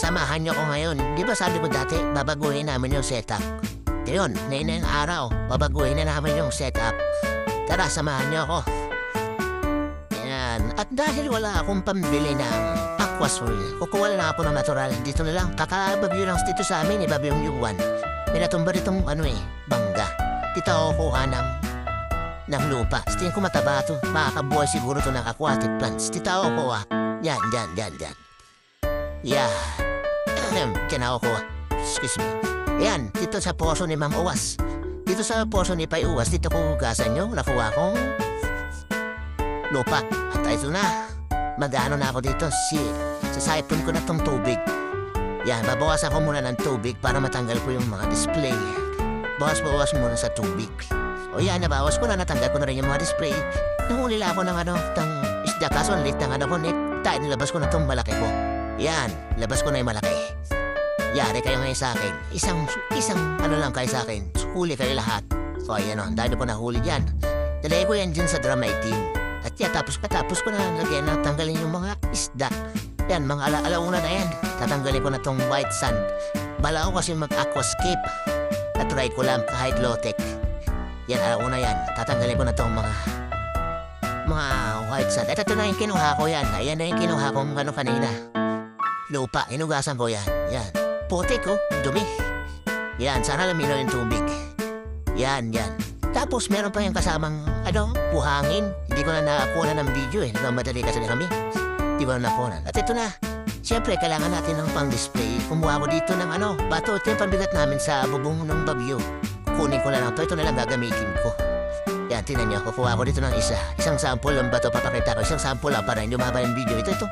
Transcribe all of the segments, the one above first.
samahan niyo ako ngayon. Di ba sabi ko dati, babaguhin namin yung setup. Ngayon, ngayon na yung araw, babaguhin na namin yung setup. Tara, samahan niyo ako. Ayan. At dahil wala akong pambili ng Aquasoil, kukuha na ako ng natural. Dito na lang, kakabagyo lang dito sa amin, ibabyong yuwan. May natumba ditong bangga. Dito ako kuha ng lupa. Sa tingin ko mataba ito. Makakabuhay siguro ito ng aquatic plants. Dito ako kuha. Yan. Yeah. Diyan ako kuha. Excuse me. Yan, dito sa poso ni Ma'am Uwas. Dito sa poso ni Pai Uwas, dito ko hugasan nyo. Nakuha kong lupa. At ito na. Mag-ano na ako dito. Sasipon ko na tong tubig. Yan, babawasan ko muna ng tubig para matanggal ko yung mga display. Bawas muna sa tubig. O yan, nabawas ko na, natanggal ko na rin yung mga display. Nahuli lang ako ng isda, kaso ang lit ng ko, tayo nilabas ko na tong malaki ko. Yan, labas ko na yung malaki. Yari kayo ngayon sa akin. Isang lang kayo sa akin. Huli kayo lahat. So ayan o, dahil ko nahuli dyan. Dalay ko yan dyan sa drum 18. At yan, tapos ko na lagyan na tanggalin yung mga isda. Yan, mga alauna na yan. Tatanggalin ko na tong white sand. Bala ko kasi mag-aquascape. At-try ko lang kahit low-tech. Yan, alauna yan. Tatanggalin ko na tong mga white sand. At ito na yung kinuha ko yan. Ayan na yung kinuha kong kanina. Lupa, inugasan ko yan. Yan. Putik oh, dumi. Yan, sana lamino yung tubig. Yan. Tapos meron pa yung kasamang, buhangin. Hindi ko na nakakuha ng video eh. Madali kasi na kami. Hindi ko na nakuha. At ito na. Siyempre, kailangan natin ng pang-display. Kumuha ko dito ng bato. Ito yung pambigat namin sa bubong ng bagyo. Kukunin ko na lang ito. Ito na lang gagamitin ko. Yan, tinan niyo. Kukuha ko dito ng isa. Isang sample ng bato. Papakita ko. Isang sample lang para hindi lumaba yung video. Ito.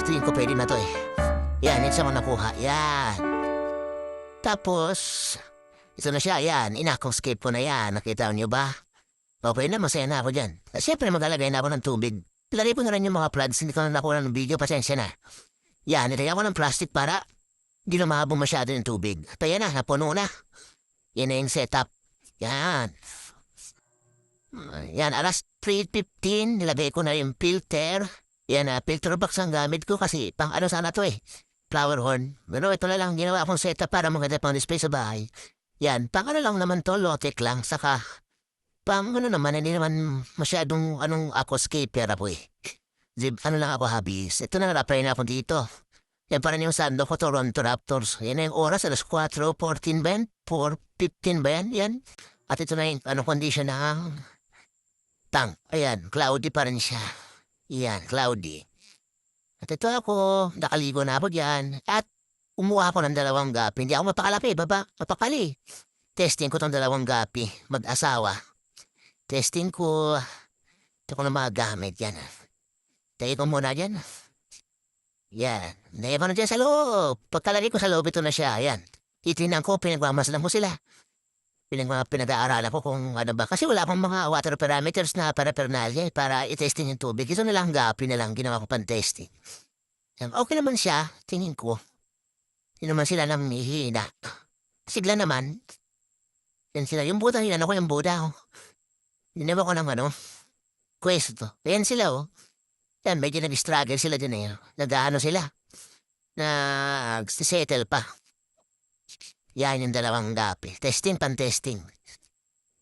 Tingin ko pwede na to eh. Yan, isa ko nakuha. Yan. Tapos, ito na siya. Yan, inaquascape ko na yan. Nakita niyo ba? Okay na, masaya na ako dyan. Siyempre, maglalagay na ako ng tubig. Lagay ko na rin yung mga plants. Hindi ko na nakuha ng video. Pasensya na. Yan, nilagay ko ng plastic para hindi lumabong masyado yung tubig. At yan na, napuno na. Yan na yung setup. Yan. Yan, alas 3:15. Nilagay ko na yung filter. Yan, filter box ang gamit ko kasi pang sana to eh. Flower horn. Pero ito na lang ginawa akong setup para maganda pang display sa bahay. Yan, pang lang naman to, low-tech lang. Saka, naman, hindi naman masyadong aquascape po eh. Lang ako hobbies. Ito na, apply na ako dito. Yan pa rin yung sando ko, Toronto Raptors. Yan na yung oras, alas 4:14 ba yan? 4:15 ba yan? Yan. At ito na yung condition ng tank. Ayan, cloudy pa rin siya. Yan, cloudy. At ito ako, nakaligo na ako dyan. At umuha ako ng 2 gapi. Hindi ako mapakalapi, mapakali. Testing ko tong 2 gapi, mag-asawa. Testing ko. Ito ko na mga gamit yan. Tayo ko muna dyan. Yan. Naiba na dyan sa loob. Pagkalagay ko sa loob, ito na siya. Yan. Titinan ko, pinagmamasdan ko sila. Pinag-aaralan ko kung ano ba. Kasi wala akong mga water parameters na para-pernalya para i-testing yung tubig. Ito na lang gapi na lang ginawa ko pan-testing. Okay naman siya, tingin ko. Hindi naman sila nang hihina. Sigla naman. Yan sila. Yung buda, hinano ko yung buda. Ginawa ko ng quest. Yan sila Yan, medyo nag-struggle sila dyan eh. Sila. Nag-settle pa. Yan yung 2 gapi. Testing, pan-testing.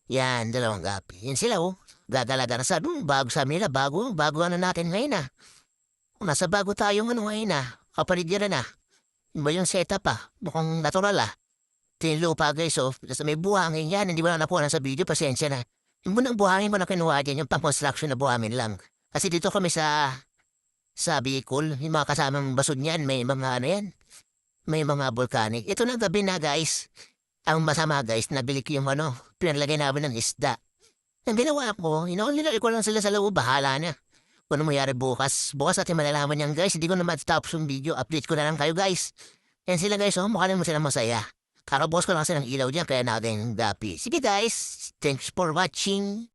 Yan, 2 gapi. Yan sila Gagalaga na sa bago sa nila. Bago natin ngayon Nasa bago tayong ngayon Kapaligiran na. Yung ba yung setup Mukhang natural Tinulupa guys Nasa may buhangin yan. Hindi mo na napuha sa video. Pasensya na. Yung bunang buhangin ko na kinuha dyan. Yung pang-construction na buhangin lang. Kasi dito kami sa Bicol. Yung mga kasamang basod niyan. May mga yan. May mga volcanic. Ito na gabi na guys. Ang masama guys, nabili ko yung pinalagay namin ng isda. Ang ginawa ko, nilagay ko lang sila sa loob, bahala na. Kung ano mayari bukas natin malalaman yan guys. Hindi ko na matapos yung video, update ko na lang kayo guys. Yan sila guys, mukha naman sila masaya. Karabos ko lang silang ilaw dyan, kaya natin gapi. Sige guys, thanks for watching.